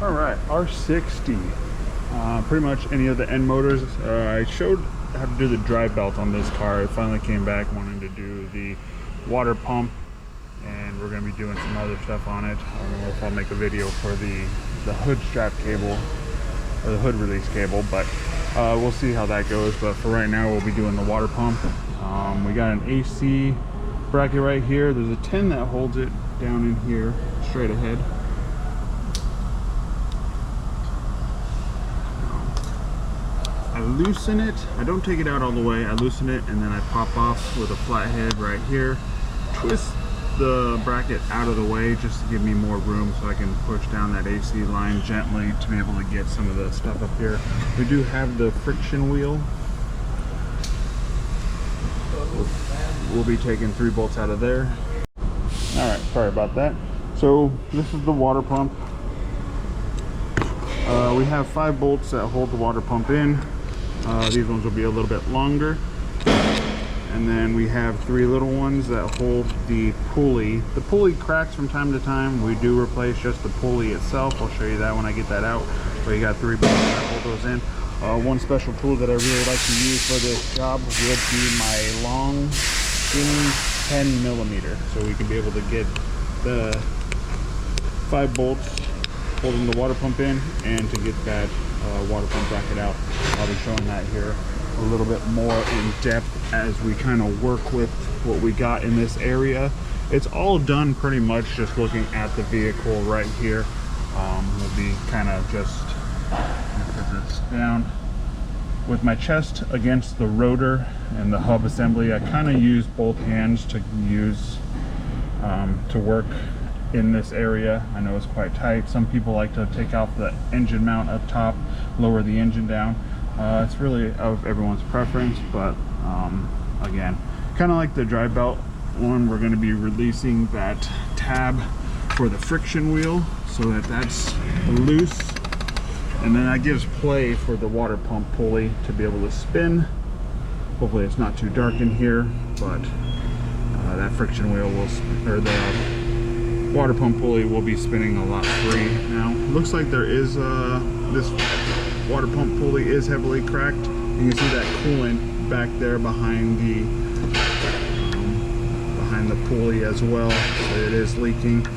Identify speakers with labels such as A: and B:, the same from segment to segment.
A: All right, R60. Pretty much any of the end motors. I showed how to do the drive belt on this car. I finally came back wanting to do the water pump, and we're going to be doing some other stuff on it. I don't know if I'll make a video for the hood strap cable or the hood release cable, but we'll see how that goes. But for right now, we'll be doing the water pump. We got an AC bracket right here. There's a 10 that holds it down in here straight ahead. I loosen it. I don't take it out all the way. I loosen it and then I pop off with a flat head right here. Twist the bracket out of the way just to give me more room so I can push down that AC line gently to be able to get some of the stuff up here. We do have the friction wheel. We'll be taking 3 bolts out of there. All right, sorry about that. So this is the water pump. We have 5 bolts that hold the water pump in. These ones will be a little bit longer. And then we have 3 little ones that hold the pulley. The pulley cracks from time to time. We do replace just the pulley itself. I'll show you that when I get that out. But you got 3 bolts that hold those in. One special tool that I really like to use for this job would be my long, skinny 10mm. So we can be able to get the 5 bolts holding the water pump in and to get that water pump bracket out. I'll be showing that here a little bit more in depth as we kind of work with what we got in this area. It's all done pretty much just looking at the vehicle right here. We'll be kind of just put this down with my chest against the rotor and the hub assembly. I kind of use both hands to use to work in this area. I know it's quite tight. Some people like to take off the engine mount up top, lower the engine down. It's really of everyone's preference, but again, kind of like the drive belt one, we're going to be releasing that tab for the friction wheel so that that's loose, and then that gives play for the water pump pulley to be able to spin. Hopefully it's not too dark in here, but that friction wheel will, or the water pump pulley will be spinning a lot free now. Looks like there is this water pump pulley is heavily cracked. You can see that coolant back there behind the pulley as well. So it is leaking.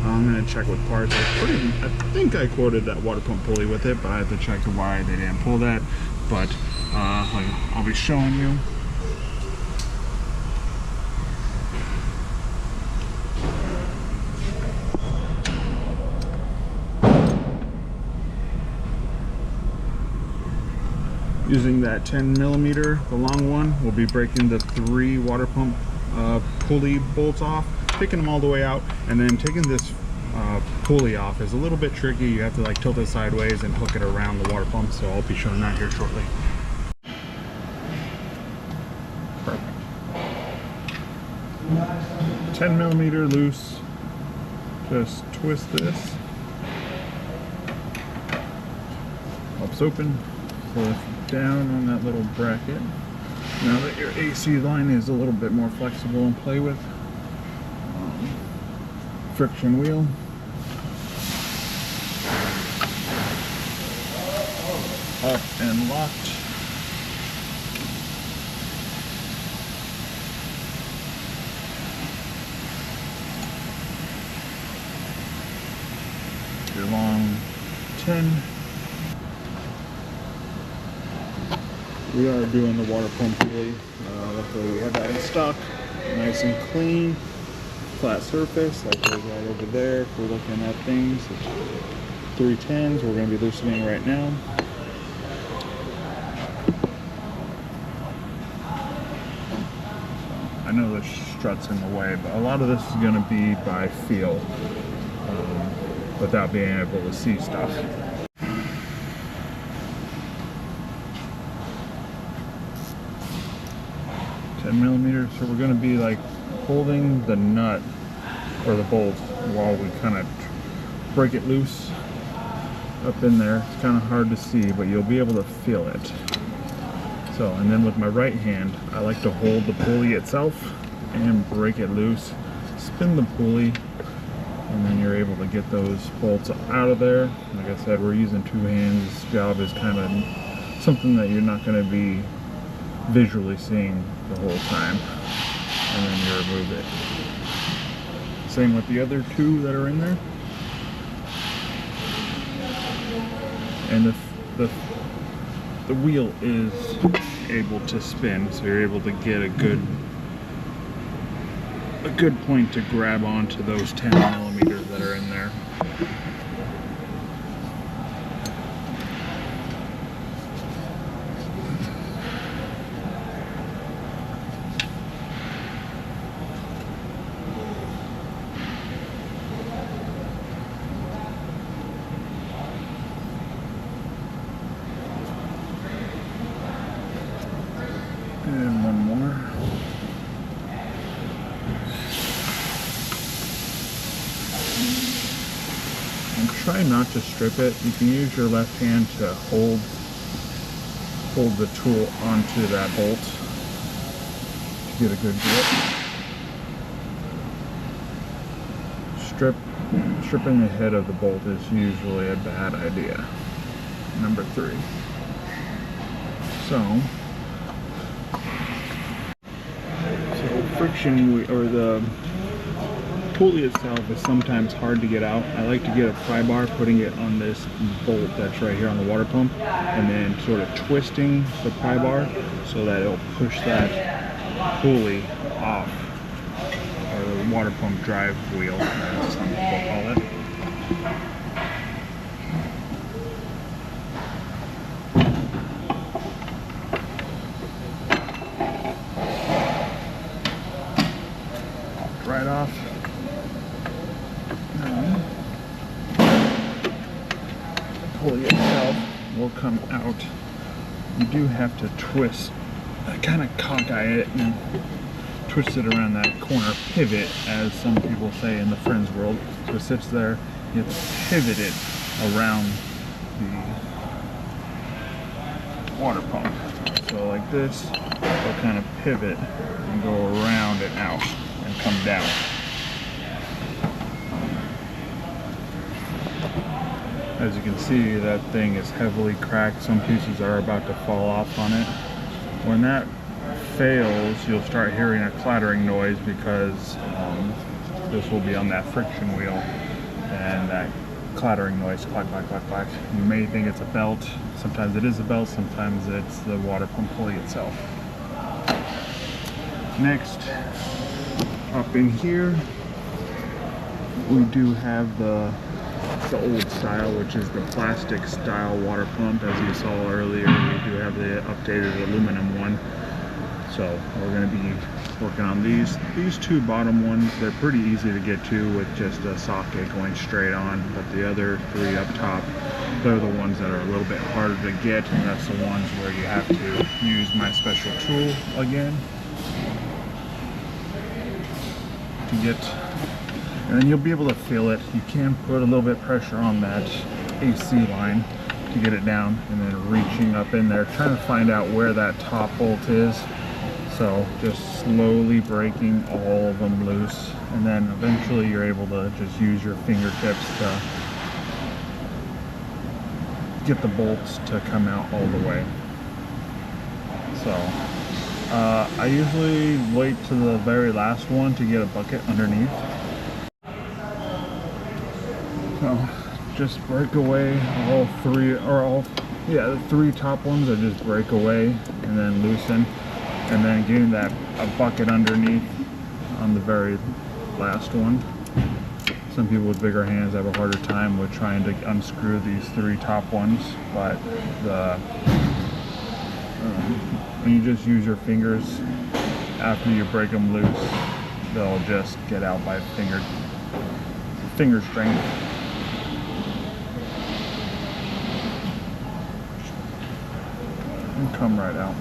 A: I'm gonna check with parts. I think I quoted that water pump pulley with it, but I have to check why they didn't pull that. But I'll be showing you. Using that 10mm, the long one, we'll be breaking the 3 water pump pulley bolts off, picking them all the way out, and then taking this pulley off is a little bit tricky. You have to like tilt it sideways and hook it around the water pump, so I'll be showing that here shortly. Perfect. 10mm loose. Just twist this. Pops open. Pull it down on that little bracket. Now that your AC line is a little bit more flexible and play with. Friction wheel. Up and locked. Your long 10. We are doing the water pump pulley. Luckily we have that in stock. Nice and clean. Flat surface, that goes right over there. If we're looking at things, it's 3 10s. We're going to be loosening right now. So, I know there's struts in the way, but a lot of this is going to be by feel, without being able to see stuff. 10mm, so we're going to be like holding the nut or the bolt while we kind of break it loose up in there. It's kind of hard to see, but you'll be able to feel it. So, and then with my right hand, I like to hold the pulley itself and break it loose, spin the pulley, and then you're able to get those bolts out of there. Like I said, we're using two hands. This job is kind of something that you're not going to be visually seeing the whole time, and then you remove it. Same with the other two that are in there. And the wheel is able to spin, so you're able to get a good point to grab onto those 10 millimeters that are in there. And one more. And try not to strip it. You can use your left hand to hold the tool onto that bolt to get a good grip. Stripping the head of the bolt is usually a bad idea. Number 3. So friction, or the pulley itself, is sometimes hard to get out. I like to get a pry bar, putting it on this bolt that's right here on the water pump, and then sort of twisting the pry bar so that it'll push that pulley off, or the water pump drive wheel, as some people call it. Right off. The pulley itself will come out. You do have to twist, kind of cockeye it and twist it around that corner pivot, as some people say in the Friends world. So it sits there, you have to pivot it around the water pump. So like this, it'll kind of pivot and go around it out and come down. As you can see, that thing is heavily cracked. Some pieces are about to fall off on it. When that fails, you'll start hearing a clattering noise, because this will be on that friction wheel, and that clattering noise, clack, clack, clack, clack. You may think it's a belt. Sometimes it is a belt, sometimes it's the water pump pulley itself. Next, up in here, we do have the old style, which is the plastic style water pump. As you saw earlier, we do have the updated aluminum one. So we're going to be working on these two bottom ones. They're pretty easy to get to with just a socket going straight on, but the other 3 up top, they're the ones that are a little bit harder to get, and that's the ones where you have to use my special tool again to get. And then you'll be able to feel it. You can put a little bit of pressure on that AC line to get it down, and then reaching up in there, trying to find out where that top bolt is. So just slowly breaking all of them loose, and then eventually you're able to just use your fingertips to get the bolts to come out all the way. So I usually wait to the very last one to get a bucket underneath. So just break away all 3, the 3 top ones are just break away and then loosen, and then getting a bucket underneath on the very last one. Some people with bigger hands have a harder time with trying to unscrew these 3 top ones, but when you just use your fingers after you break them loose, they'll just get out by finger strength. And come right out.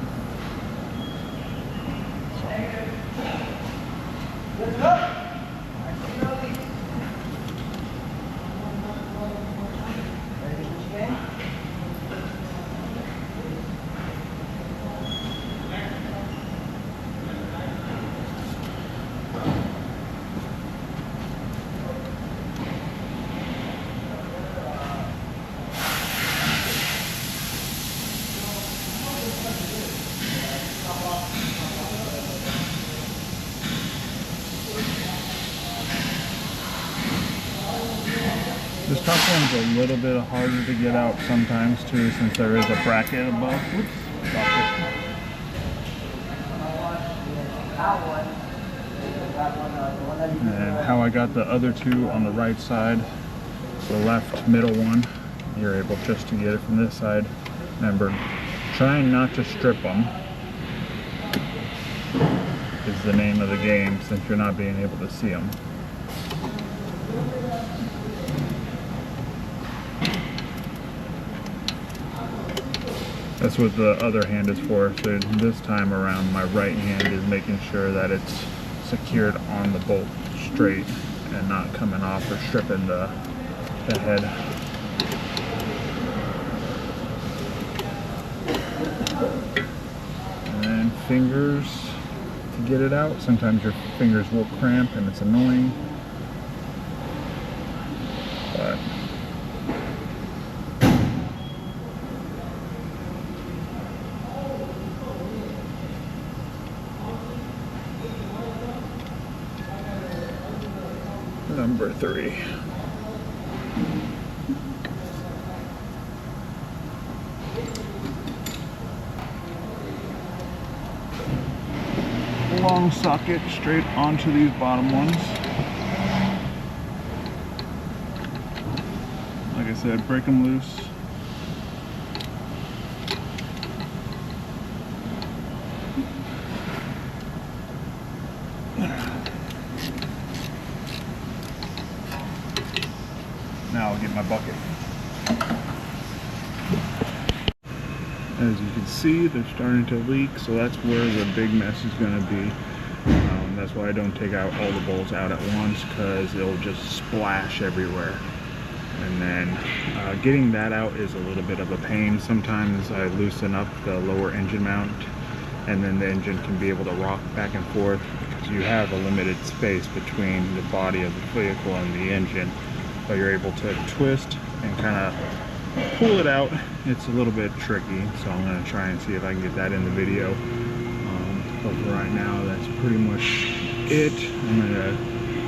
A: This top one's a little bit harder to get out sometimes too, since there is a bracket above. Whoops, dropped it. And how I got the other two on the right side, the left middle one, you're able just to get it from this side. Remember, trying not to strip them is the name of the game, since you're not being able to see them. That's what the other hand is for. So this time around, my right hand is making sure that it's secured on the bolt straight and not coming off or stripping the head. And then fingers to get it out. Sometimes your fingers will cramp and it's annoying. But number 3. Long socket straight onto these bottom ones. Like I said, break them loose. Now I'll get my bucket. As you can see, they're starting to leak, so that's where the big mess is going to be. That's why I don't take out all the bolts out at once, because it'll just splash everywhere. And then getting that out is a little bit of a pain. Sometimes I loosen up the lower engine mount, and then the engine can be able to rock back and forth, because you have a limited space between the body of the vehicle and the engine. But you're able to twist and kind of pull it out. It's a little bit tricky, so I'm going to try and see if I can get that in the video. But for right now, that's pretty much it. I'm going to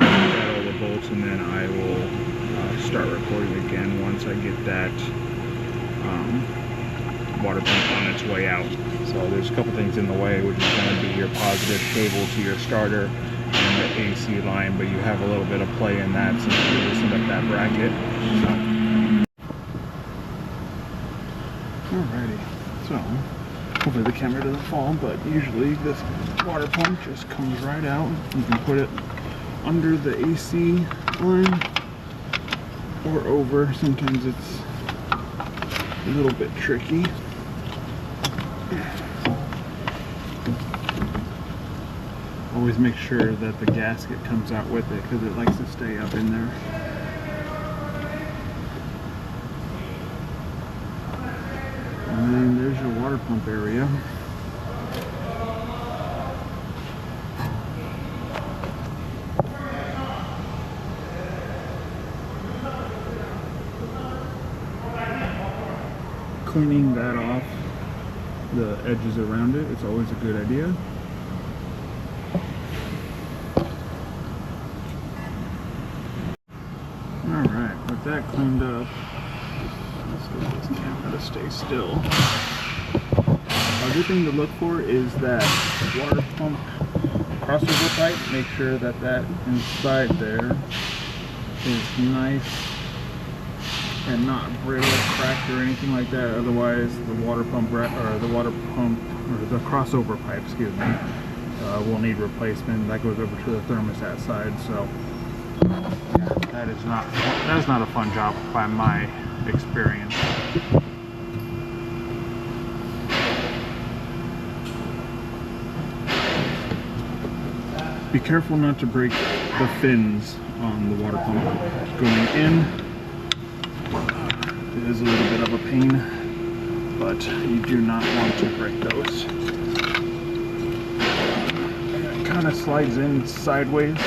A: get all the bolts, and then I will start recording again once I get that water pump on its way out. So there's a couple things in the way, which is going to be your positive cable to your starter and the AC line, but you have a little bit of play in that since you loosened up that bracket. Alrighty, so hopefully the camera doesn't fall, but usually this water pump just comes right out. You can put it under the AC line or over. Sometimes it's a little bit tricky. Always make sure that the gasket comes out with it, because it likes to stay up in there. And then there's your water pump area. Cleaning that off, the edges around it, it's always a good idea. Alright, with that cleaned up, let's get this camera to stay still. A good thing to look for is that water pump crossover pipe. Make sure that that inside there is nice and not brittle, cracked, or anything like that. Otherwise, the water pump or the crossover pipe, excuse me, will need replacement. That goes over to the thermostat side. So that is not a fun job by my experience. Be careful not to break the fins on the water pump going in. It is a little bit of a pain, but you do not want to break those. And it kind of slides in sideways.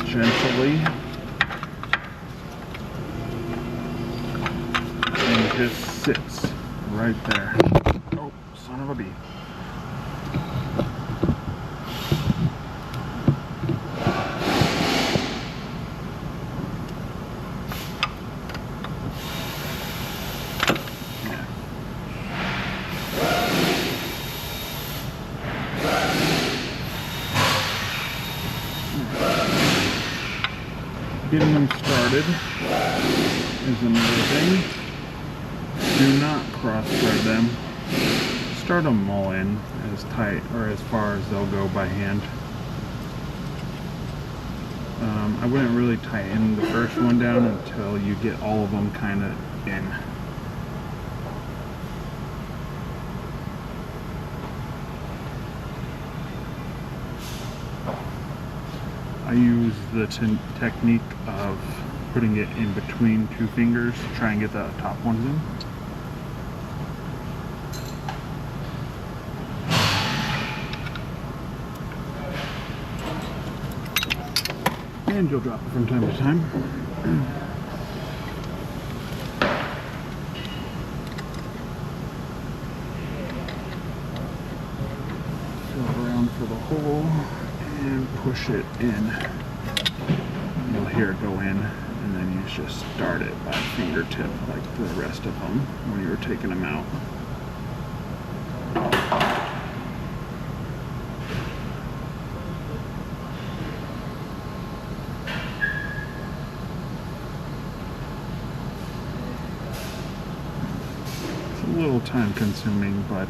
A: Gently. And it just sits right there. Oh, son of a bee. Getting them started is another thing. Do not cross thread them. Start them all in as tight or as far as they'll go by hand. I wouldn't really tighten the first one down until you get all of them kind of in. I use the technique of putting it in between two fingers to try and get the top ones in. And you'll drop it from time to time. Feel around for the hole and push it in. You'll hear it go in, and then you just start it by fingertip like the rest of them when you're taking them out. A little time consuming, but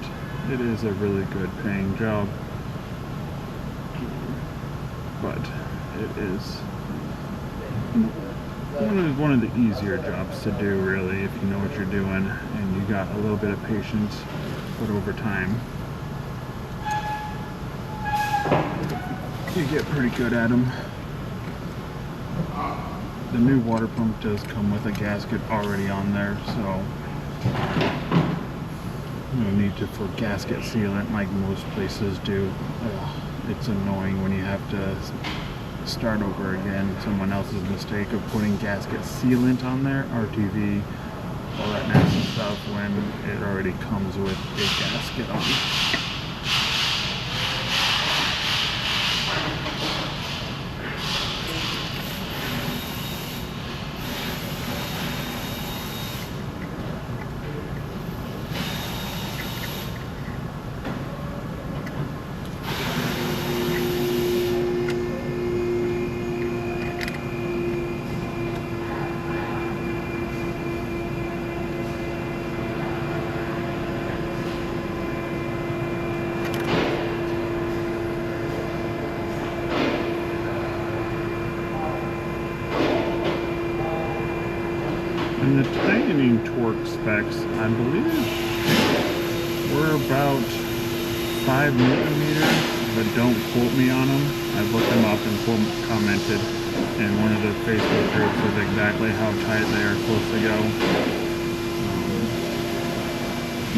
A: it is a really good paying job. But it is one of the easier jobs to do, really, if you know what you're doing and you got a little bit of patience. But over time you get pretty good at them. The new water pump does come with a gasket already on there, so no need for gasket sealant like most places do. It's annoying when you have to start over again. Someone else's mistake of putting gasket sealant on there, RTV, all that nasty stuff, when it already comes with a gasket on. And the tightening torque specs, I believe, were about 5 Newton meters, but don't quote me on them. I looked them up and commented in one of the Facebook groups of exactly how tight they are supposed to go.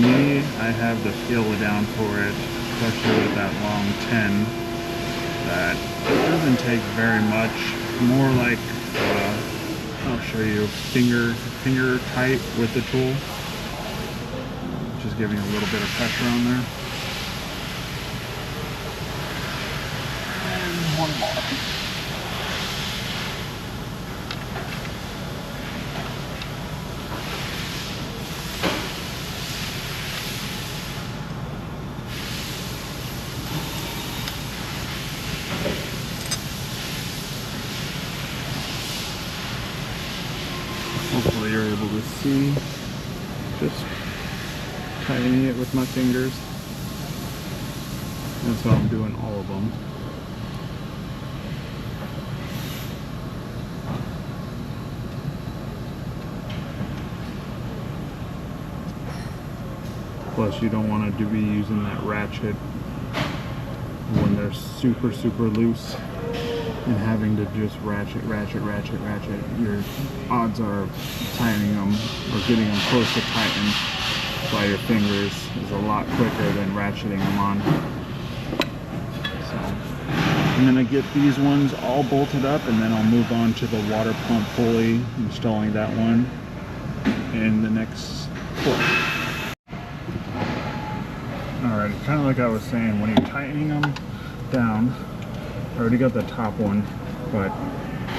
A: Me, I have the feel down for it, especially with that long 10, that it doesn't take very much. More like, I'll show you, finger tight with the tool. Just giving a little bit of pressure on there. And one more. Hopefully you're able to see, just tightening it with my fingers. That's how I'm doing all of them. Plus you don't want to be using that ratchet when they're super loose, and having to just ratchet. Your odds are tightening them or getting them close to tighten by your fingers is a lot quicker than ratcheting them on. So I'm gonna get these ones all bolted up, and then I'll move on to the water pump pulley, installing that one in the next clip. Alright, kind of like I was saying, when you're tightening them down, I already got the top one, but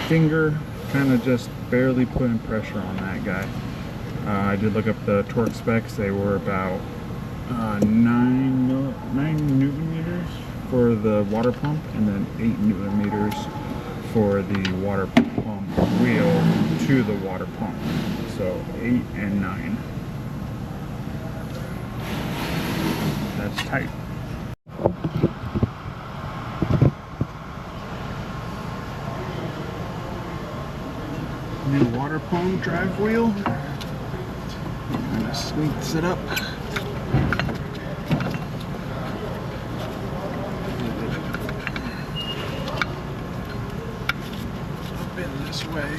A: finger kind of just barely putting pressure on that guy. I did look up the torque specs. They were about 9 Newton meters for the water pump, and then 8 Newton meters for the water pump wheel to the water pump. So 8 and 9. That's tight. New water pump drive wheel. I'm gonna sneak it up. Up in this way.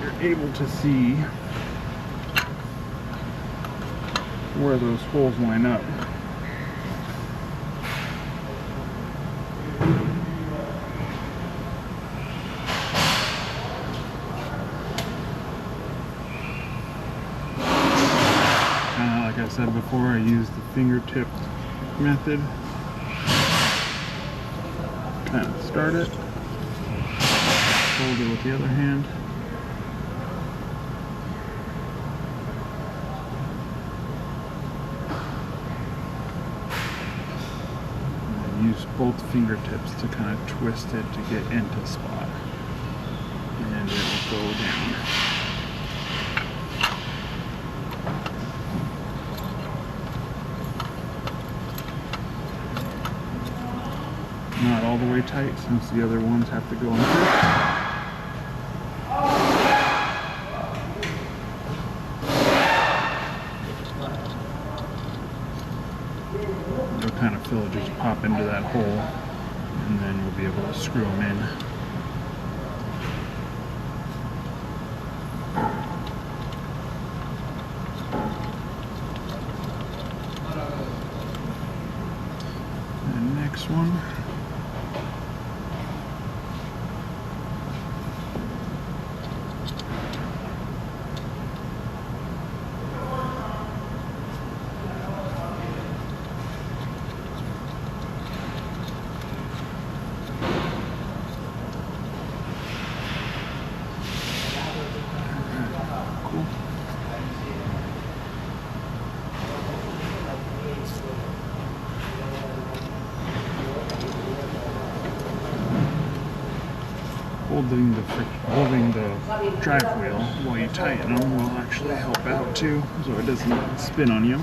A: You're able to see where those holes line up. Like I said before, I use the fingertip method. Kind of start it, hold it with the other hand. Use both fingertips to kind of twist it to get into spot, and it will go down. Not all the way tight since the other ones have to go in first. They'll kind of feel just pop into that hole, and then we'll be able to screw them in. And next one. Holding the drive wheel while you tighten them will actually help out too, so it doesn't spin on you.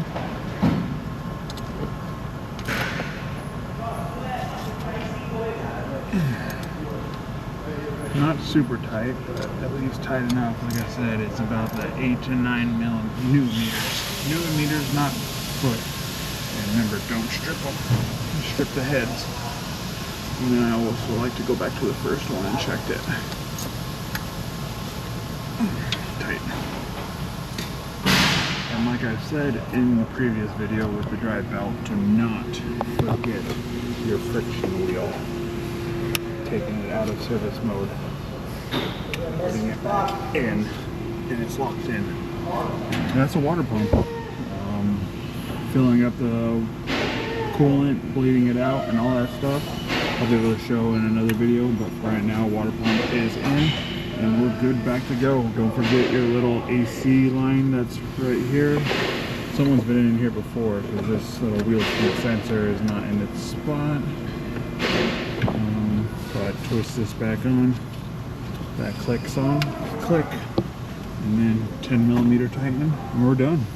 A: Not super tight, but at least tight enough. Like I said, it's about the 8 to 9 newton-meters. Newton-meters, not foot. And remember, don't strip them. Strip the heads. And then I also like to go back to the first one and check it. Tight. And like I said in the previous video with the drive belt, do not forget your friction wheel. Taking it out of service mode, putting it back in, and it's locked in. And that's a water pump. Filling up the coolant, bleeding it out, and all that stuff. I'll be able to show in another video, but for right now, water pump is in, and we're good, back to go. Don't forget your little AC line that's right here. Someone's been in here before because this little wheel speed sensor is not in its spot. So I twist this back on, that clicks on, click, and then 10mm tightening, and we're done.